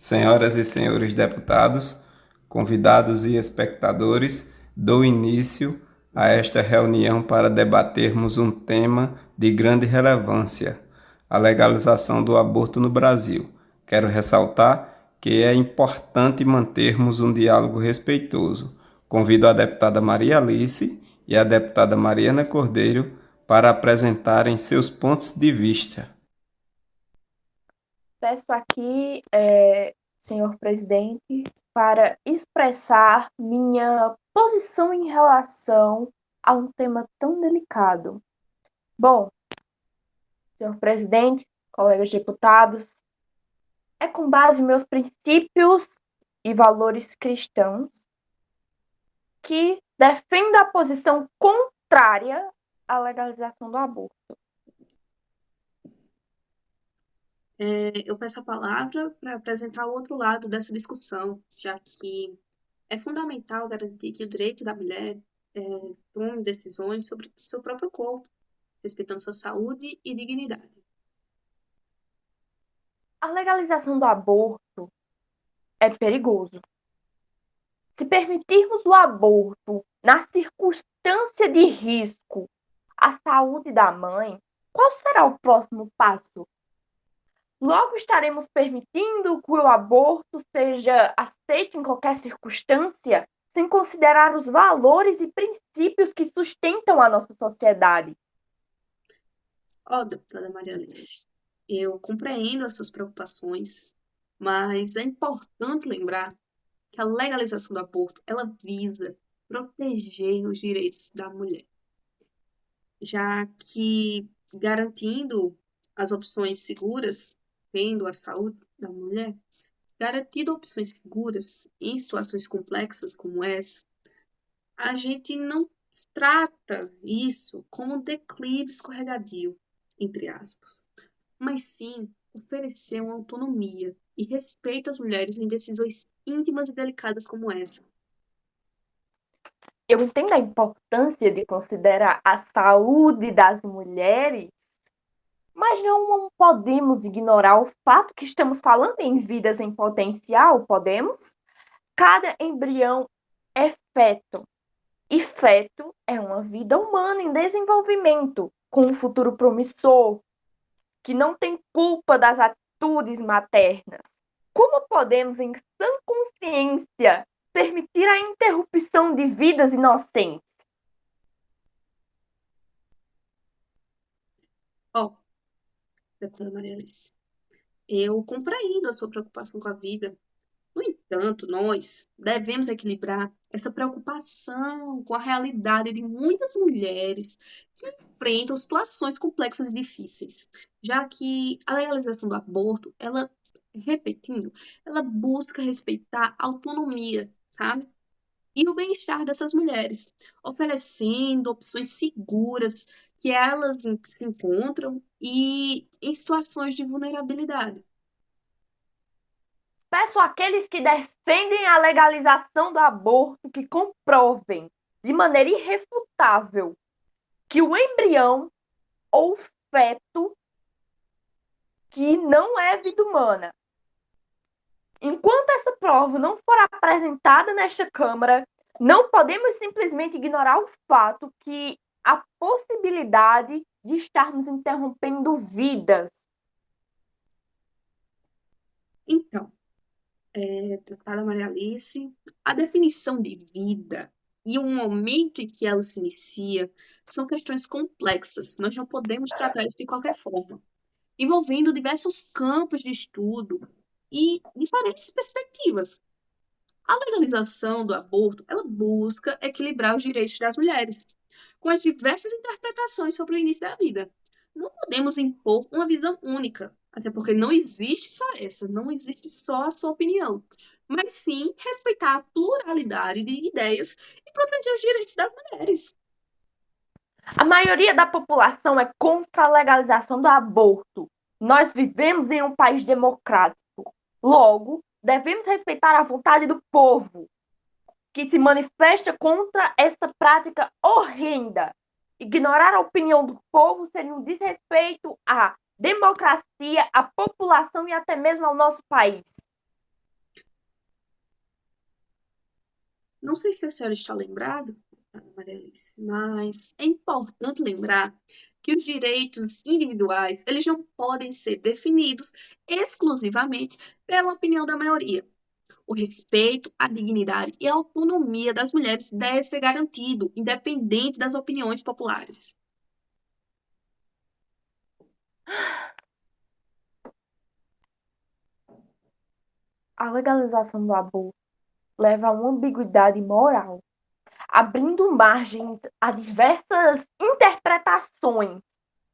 Senhoras e senhores deputados, convidados e espectadores, dou início a esta reunião para debatermos um tema de grande relevância: a legalização do aborto no Brasil. Quero ressaltar que é importante mantermos um diálogo respeitoso. Convido a deputada Maria Alice e a deputada Mariana Cordeiro para apresentarem seus pontos de vista. Peço aqui, senhor presidente, para expressar minha posição em relação a um tema tão delicado. Bom, senhor presidente, colegas deputados, é com base em meus princípios e valores cristãos que defendo a posição contrária à legalização do aborto. Eu peço a palavra para apresentar o outro lado dessa discussão, já que é fundamental garantir que o direito da mulher tome decisões sobre o seu próprio corpo, respeitando sua saúde e dignidade. A legalização do aborto é perigoso. Se permitirmos o aborto na circunstância de risco à saúde da mãe, qual será o próximo passo? Logo estaremos permitindo que o aborto seja aceito em qualquer circunstância, sem considerar os valores e princípios que sustentam a nossa sociedade. Deputada Maria Alice, eu compreendo as suas preocupações, mas é importante lembrar que a legalização do aborto, ela visa proteger os direitos da mulher, já que garantindo as opções seguras, tendo a saúde da mulher, garantindo opções seguras em situações complexas como essa, a gente não trata isso como um declive escorregadio, entre aspas, mas sim oferecer uma autonomia e respeito às mulheres em decisões íntimas e delicadas como essa. Eu entendo a importância de considerar a saúde das mulheres, mas não podemos ignorar o fato que estamos falando em vidas em potencial, podemos? Cada embrião é feto, e feto é uma vida humana em desenvolvimento, com um futuro promissor, que não tem culpa das atitudes maternas. Como podemos, em sã consciência, permitir a interrupção de vidas inocentes? Doutora Maria Alice, eu compreendo a sua preocupação com a vida. No entanto, nós devemos equilibrar essa preocupação com a realidade de muitas mulheres que enfrentam situações complexas e difíceis, já que a legalização do aborto, ela, repetindo, ela busca respeitar a autonomia, sabe? E o bem-estar dessas mulheres, oferecendo opções seguras que elas se encontram e em situações de vulnerabilidade. Peço àqueles que defendem a legalização do aborto que comprovem de maneira irrefutável que o embrião ou feto que não é vida humana. Enquanto essa prova não for apresentada nesta Câmara, não podemos simplesmente ignorar o fato que a possibilidade de estarmos interrompendo vidas. Então, deputada Maria Alice, a definição de vida e o momento em que ela se inicia são questões complexas. Nós não podemos tratar isso de qualquer forma, envolvendo diversos campos de estudo e diferentes perspectivas. A legalização do aborto, ela busca equilibrar os direitos das mulheres, com as diversas interpretações sobre o início da vida. Não podemos impor uma visão única, até porque não existe só essa, não existe só a sua opinião, mas sim respeitar a pluralidade de ideias e proteger os direitos das mulheres. A maioria da população é contra a legalização do aborto. Nós vivemos em um país democrático. Logo, devemos respeitar a vontade do povo, que se manifesta contra essa prática horrenda. Ignorar a opinião do povo seria um desrespeito à democracia, à população e até mesmo ao nosso país. Não sei se a senhora está lembrada, Maria Alice, mas é importante lembrar que os direitos individuais, eles não podem ser definidos exclusivamente pela opinião da maioria. O respeito, a dignidade e a autonomia das mulheres deve ser garantido, independente das opiniões populares. A legalização do aborto leva a uma ambiguidade moral, abrindo margens a diversas interpretações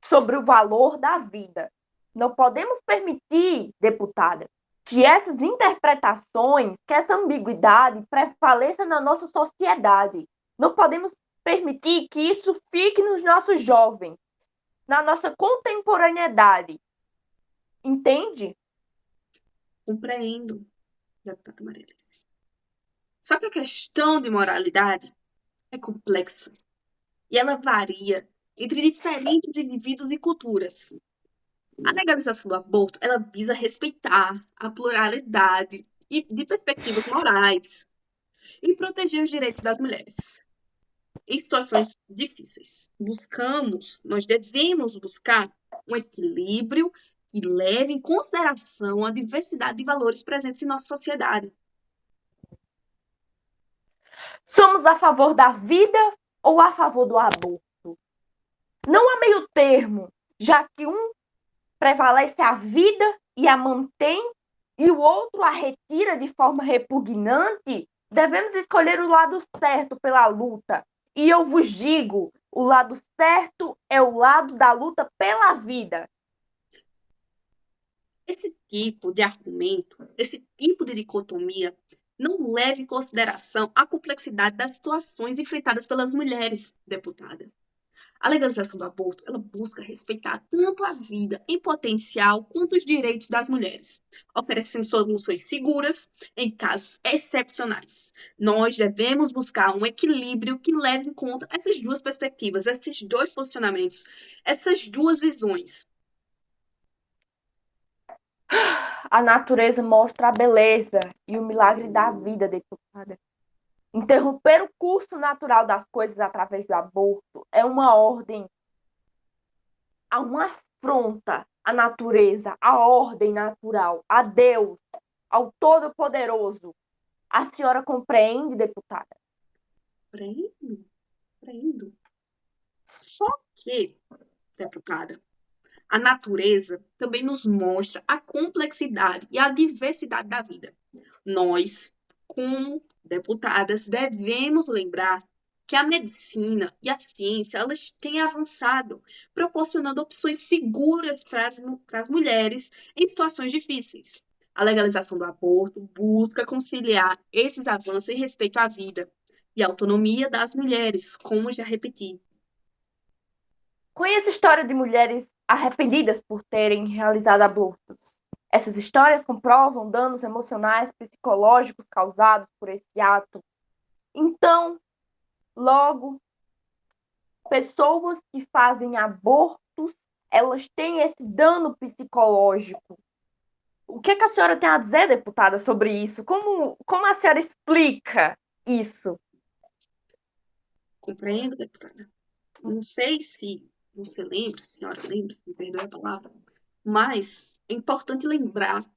sobre o valor da vida. Não podemos permitir, deputada, que essas interpretações, que essa ambiguidade prevaleça na nossa sociedade. Não podemos permitir que isso fique nos nossos jovens, na nossa contemporaneidade. Entende? Compreendo, deputada Maria Alice. Só que a questão de moralidade é complexa e ela varia entre diferentes indivíduos e culturas. A legalização do aborto, ela visa respeitar a pluralidade de perspectivas morais e proteger os direitos das mulheres. Em situações difíceis, nós devemos buscar um equilíbrio que leve em consideração a diversidade de valores presentes em nossa sociedade. Somos a favor da vida ou a favor do aborto? Não há meio termo, já que um prevalece a vida e a mantém e o outro a retira de forma repugnante. Devemos escolher o lado certo pela luta. E eu vos digo, o lado certo é o lado da luta pela vida. Esse tipo de argumento, esse tipo de dicotomia, não leva em consideração a complexidade das situações enfrentadas pelas mulheres, deputada. A legalização do aborto, ela busca respeitar tanto a vida em potencial quanto os direitos das mulheres, oferecendo soluções seguras em casos excepcionais. Nós devemos buscar um equilíbrio que leve em conta essas duas perspectivas, esses dois posicionamentos, essas duas visões. A natureza mostra a beleza e o milagre da vida, deputada. Interromper o curso natural das coisas através do aborto é uma ordem, a uma afronta à natureza, à ordem natural, a Deus, ao Todo-Poderoso. A senhora compreende, deputada? Compreendo. Só que, deputada, a natureza também nos mostra a complexidade e a diversidade da vida. Nós, como deputadas, devemos lembrar que a medicina e a ciência elas têm avançado, proporcionando opções seguras para as mulheres em situações difíceis. A legalização do aborto busca conciliar esses avanços em respeito à vida e à autonomia das mulheres, como já repeti. Conheço história de mulheres arrependidas por terem realizado abortos. Essas histórias comprovam danos emocionais, psicológicos causados por esse ato. Então, logo, pessoas que fazem abortos, elas têm esse dano psicológico. O que a senhora tem a dizer, deputada, sobre isso? Como a senhora explica isso? Compreendo, deputada. Não sei se você lembra, a senhora lembra, me perdoe a palavra, mas é importante lembrar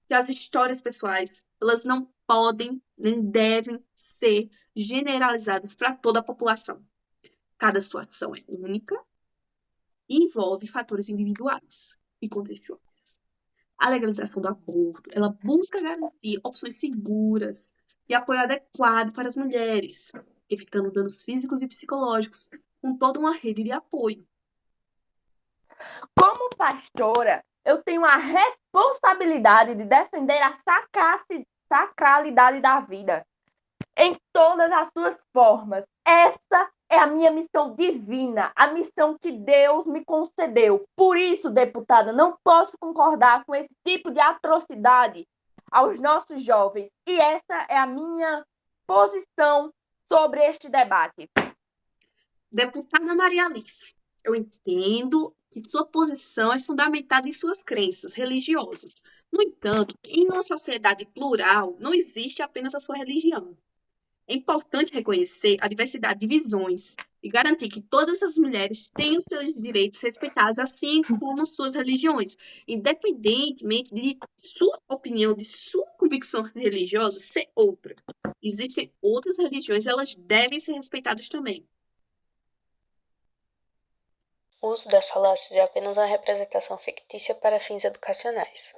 que as histórias pessoais, elas não podem nem devem ser generalizadas para toda a população. Cada situação é única e envolve fatores individuais e contextuais. A legalização do aborto, ela busca garantir opções seguras e apoio adequado para as mulheres, evitando danos físicos e psicológicos, com toda uma rede de apoio. Como pastora, eu tenho a responsabilidade de defender a sacralidade da vida em todas as suas formas. Essa é a minha missão divina, a missão que Deus me concedeu. Por isso, deputada, não posso concordar com esse tipo de atrocidade aos nossos jovens. E essa é a minha posição sobre este debate. Deputada Maria Alice, eu entendo que sua posição é fundamentada em suas crenças religiosas. No entanto, em uma sociedade plural, não existe apenas a sua religião. É importante reconhecer a diversidade de visões e garantir que todas as mulheres tenham seus direitos respeitados, assim como suas religiões, independentemente de sua opinião, de sua convicção religiosa ser outra. Existem outras religiões, elas devem ser respeitadas também. O uso das falácias é apenas uma representação fictícia para fins educacionais.